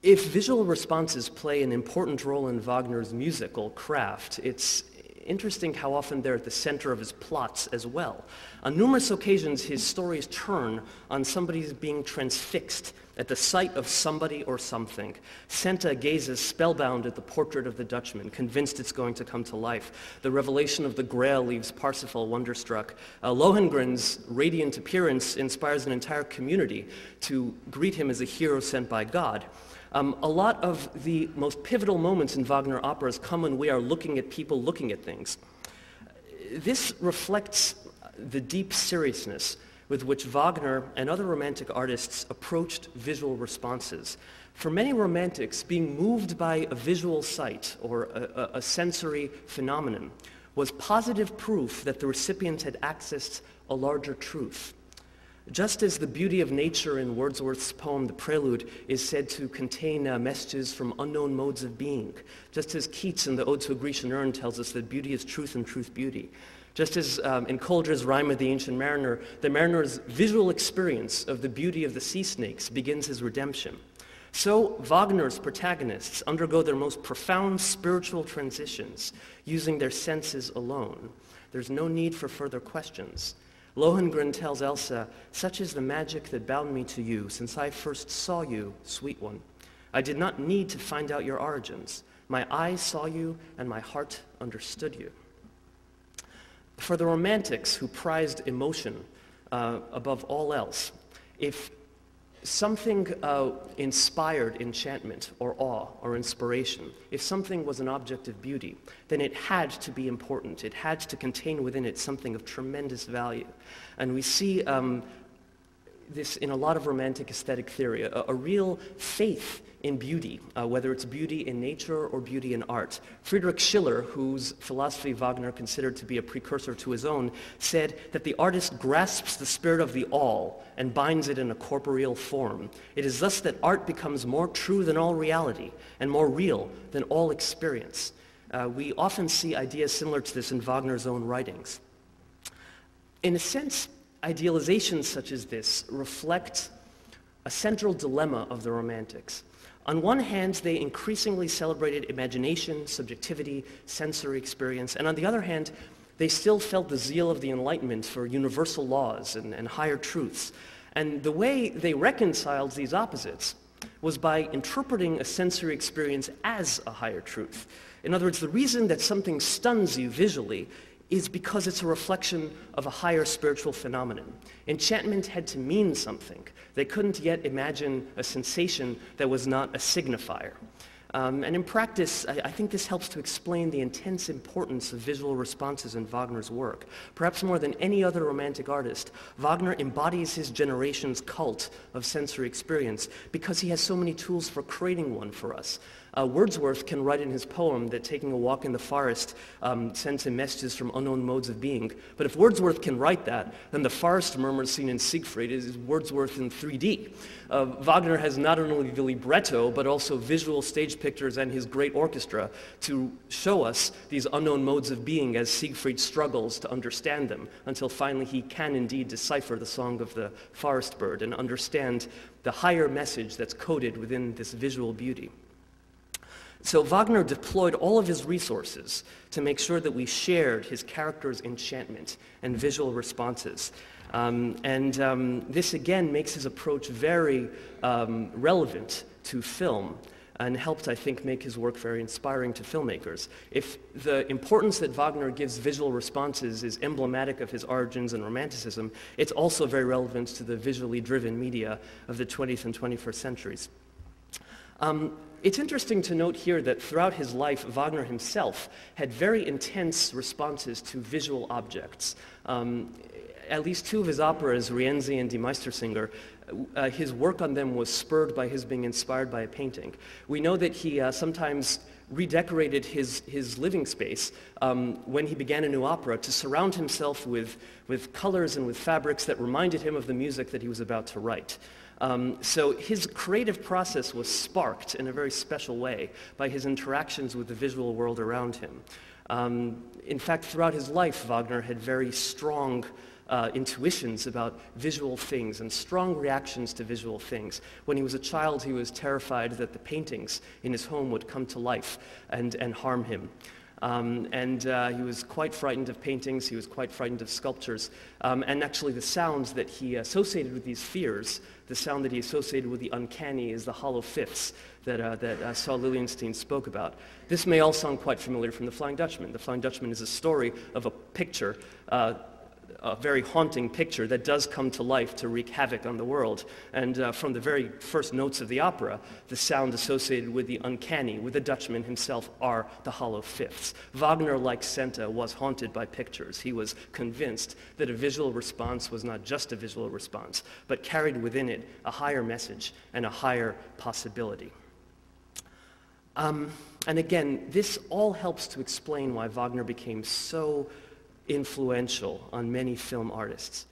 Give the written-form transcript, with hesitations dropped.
If visual responses play an important role in Wagner's musical craft, it's interesting how often they're at the center of his plots as well. On numerous occasions, his stories turn on somebody being transfixed at the sight of somebody or something. Senta gazes spellbound at the portrait of the Dutchman, convinced it's going to come to life. The revelation of the Grail leaves Parsifal wonderstruck. Lohengrin's radiant appearance inspires an entire community to greet him as a hero sent by God. A lot of the most pivotal moments in Wagner operas come when we are looking at people looking at things. This reflects the deep seriousness with which Wagner and other Romantic artists approached visual responses. For many Romantics, being moved by a visual sight or a sensory phenomenon was positive proof that the recipient had accessed a larger truth. Just as the beauty of nature in Wordsworth's poem, The Prelude, is said to contain messages from unknown modes of being, just as Keats in the Ode to a Grecian Urn tells us that beauty is truth and truth beauty, just as in Coleridge's Rime of the Ancient Mariner, the mariner's visual experience of the beauty of the sea snakes begins his redemption. So Wagner's protagonists undergo their most profound spiritual transitions using their senses alone. There's no need for further questions. Lohengrin tells Elsa, "Such is the magic that bound me to you since I first saw you, sweet one. I did not need to find out your origins. My eyes saw you and my heart understood you." For the Romantics who prized emotion above all else, if something inspired enchantment or awe or inspiration, if something was an object of beauty, then it had to be important. It had to contain within it something of tremendous value. And we see this in a lot of Romantic aesthetic theory, a real faith in beauty, whether it's beauty in nature or beauty in art. Friedrich Schiller, whose philosophy Wagner considered to be a precursor to his own, said that the artist grasps the spirit of the all and binds it in a corporeal form. It is thus that art becomes more true than all reality and more real than all experience. We often see ideas similar to this in Wagner's own writings. In a sense, idealizations such as this reflect a central dilemma of the Romantics. On one hand, they increasingly celebrated imagination, subjectivity, sensory experience, and on the other hand, they still felt the zeal of the Enlightenment for universal laws and higher truths. And the way they reconciled these opposites was by interpreting a sensory experience as a higher truth. In other words, the reason that something stuns you visually is because it's a reflection of a higher spiritual phenomenon. Enchantment had to mean something. They couldn't yet imagine a sensation that was not a signifier. And in practice, I think this helps to explain the intense importance of visual responses in Wagner's work. Perhaps more than any other Romantic artist, Wagner embodies his generation's cult of sensory experience because he has so many tools for creating one for us. Wordsworth can write in his poem that taking a walk in the forest sends him messages from unknown modes of being. But if Wordsworth can write that, then the forest murmur seen in Siegfried is Wordsworth in 3D. Wagner has not only the libretto, but also visual stage pictures and his great orchestra to show us these unknown modes of being as Siegfried struggles to understand them, until finally he can indeed decipher the song of the forest bird and understand the higher message that's coded within this visual beauty. So Wagner deployed all of his resources to make sure that we shared his character's enchantment and visual responses. This again makes his approach very relevant to film and helped, I think, make his work very inspiring to filmmakers. If the importance that Wagner gives visual responses is emblematic of his origins and Romanticism, it's also very relevant to the visually driven media of the 20th and 21st centuries. It's interesting to note here that throughout his life, Wagner himself had very intense responses to visual objects. At least two of his operas, Rienzi and Die Meistersinger, his work on them was spurred by his being inspired by a painting. We know that he sometimes redecorated his living space when he began a new opera to surround himself with colors and with fabrics that reminded him of the music that he was about to write. So his creative process was sparked in a very special way by his interactions with the visual world around him. In fact, throughout his life, Wagner had very strong intuitions about visual things and strong reactions to visual things. When he was a child, he was terrified that the paintings in his home would come to life and harm him. He was quite frightened of paintings, he was quite frightened of sculptures, and actually the sounds that he associated with these fears, the sound that he associated with the uncanny is the hollow fifths that Saul Lilienstein spoke about. This may all sound quite familiar from The Flying Dutchman. The Flying Dutchman is a story of a picture, a very haunting picture that does come to life to wreak havoc on the world. And from the very first notes of the opera, the sound associated with the uncanny, with the Dutchman himself, are the hollow fifths. Wagner, like Senta, was haunted by pictures. He was convinced that a visual response was not just a visual response, but carried within it a higher message and a higher possibility. And again, this all helps to explain why Wagner became so influential on many film artists.